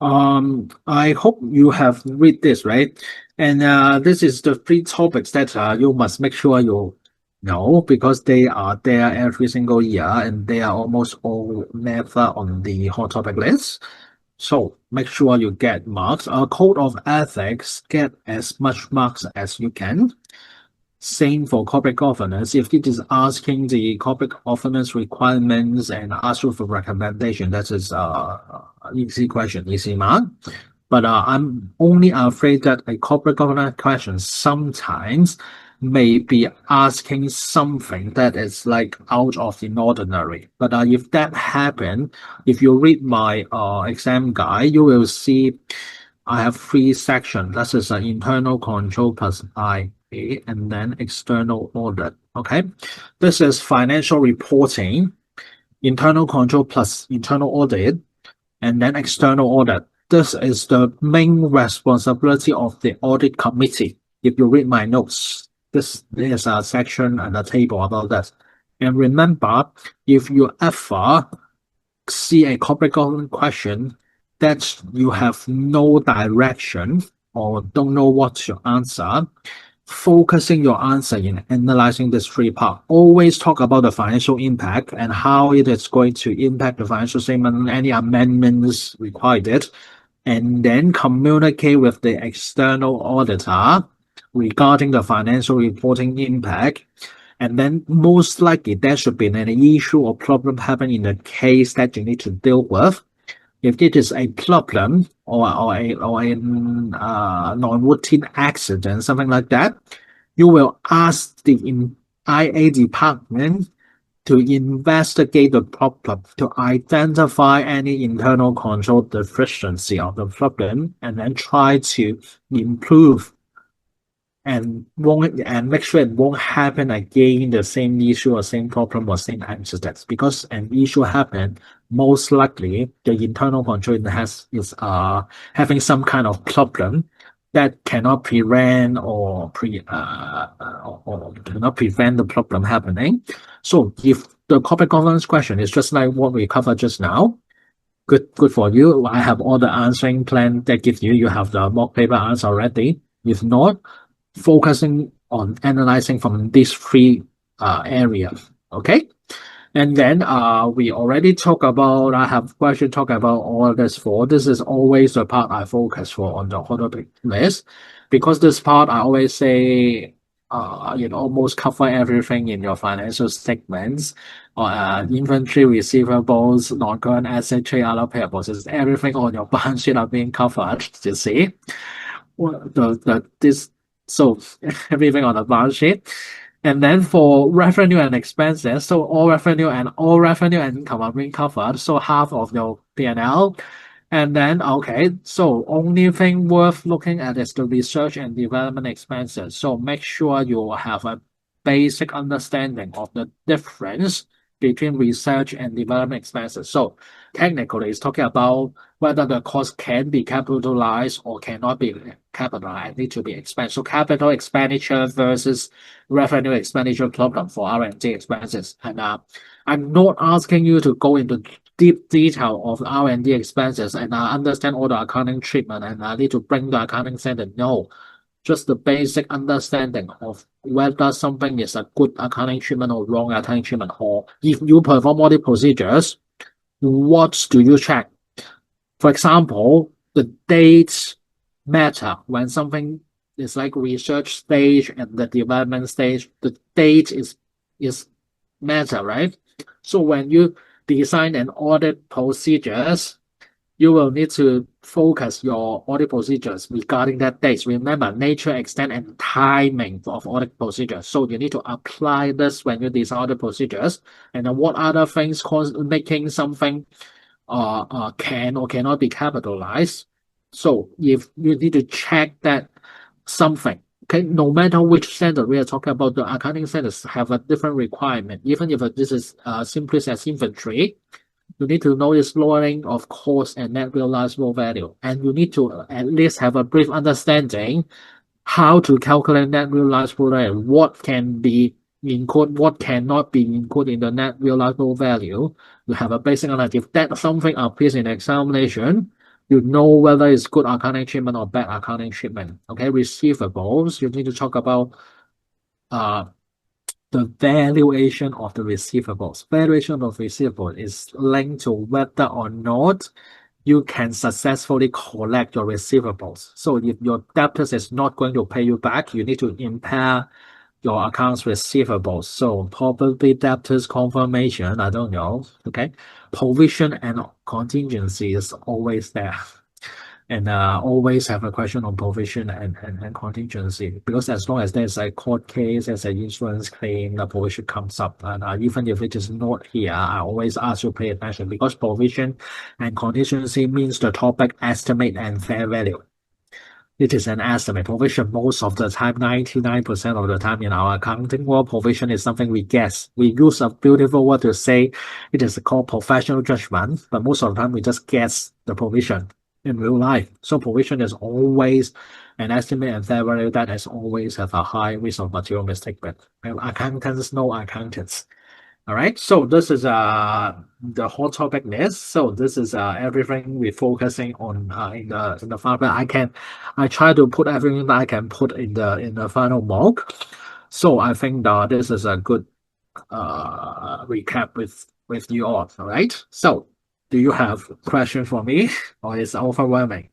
I hope you have read this, right? And this is the three topics that you must make sure you know because they are there every single year and they are almost all never on the hot topic list. So make sure you get marks. A code of ethics, get as much marks as you can. Same for corporate governance. If it is asking the corporate governance requirements and ask you for recommendation, that is easy question, easy mark. But I'm only afraid that a corporate governance question sometimes may be asking something that is like out of the ordinary. But if that happen, if you read my exam guide, you will see I have three sections. That is internal control plus IA and then external audit. Okay. This is financial reporting, internal control plus internal audit, and then external audit. This is the main responsibility of the audit committee. If you read my notes, this is a section and a table about that. And remember, if you ever see a corporate governance question that you have no direction or don't know what to answer, focusing your answer in analyzing this three part. Always talk about the financial impact and how it is going to impact the financial statement, any amendments required, and then communicate with the external auditor regarding the financial reporting impact. And then most likely there should be an issue or problem happen in the case that you need to deal with. If it is a problem or a non-routine accident, something like that, you will ask the IA department to investigate the problem, to identify any internal control deficiency of the problem, and then try to improve and make sure it won't happen again, the same issue or same problem or same accidents. Because an issue happened, most likely the internal control is having some kind of problem that cannot prevent or cannot prevent the problem happening. So if the corporate governance question is just like what we covered just now, good for you. I have all the answering plan that give you. You have the mock paper answer already. If not, focusing on analyzing from these three areas. Okay. And then we already talk about, I have question talk about all this for. This is always the part I focus for on the topic list because this part I always say it almost cover everything in your financial statements. Inventory, receivables, non-current asset, trade, other payables. It's everything on your balance sheet are being covered. You see, this so everything on the balance sheet. And then for revenue and expenses, so all revenue and income are being covered. So half of your P&L. And then, okay, so only thing worth looking at is the research and development expenses. So make sure you have a basic understanding of the difference between research and development expenses. So technically, it's talking about whether the cost can be capitalized or cannot be capitalized, need to be expensed. So capital expenditure versus revenue expenditure problem for R&D expenses. And I'm not asking you to go into deep detail of R&D expenses and understand all the accounting treatment and need to bring the accounting standard. No, just the basic understanding of whether something is a good accounting treatment or wrong accounting treatment, or if you perform audit procedures, what do you check? For example, the dates matter when something is like research stage and the development stage. The date is matter, right? So when you design an audit procedures, you will need to focus your audit procedures regarding that dates. Remember, nature, extent, and timing of audit procedures. So you need to apply this when you design audit procedures. And then what other things cause making something can or cannot be capitalized. So if you need to check that something, okay, no matter which standard we are talking about, the accounting standards have a different requirement. Even if this is simply as inventory, you need to know its lowering of cost and net realizable value. And you need to at least have a brief understanding how to calculate net realizable value, what can be included, what cannot be included in the net realizable value. You have a basic knowledge. If that something appears in examination, You know whether it's good accounting treatment or bad accounting treatment. Okay, receivables, you need to talk about uh the valuation of the receivables. Valuation of receivable is linked to whether or not you can successfully collect your receivables. So if your debtors is not going to pay you back, you need to impair your accounts receivables. So probably debtors confirmation, I don't know. Okay. Provision and contingency is always there. And always have a question on provision and contingency, because as long as there's a court case, there's an insurance claim, the provision comes up. And even if it is not here, I always ask you to pay attention, because provision and contingency means the topic estimate and fair value. It is an estimate. Provision most of the time, 99% of the time in our accounting world, provision is something we guess. We use a beautiful word to say it is called professional judgment, but most of the time we just guess the provision in real life. So provision is always an estimate and fair value that has always have a high risk of material mistake. But accountants know accountants. All right, so this is the whole topic list. So this is everything we're focusing on in the final. I try to put everything that I can put in the final mock. So I think that this is a good recap with you all. All right. So do you have questions for me, or is it overwhelming?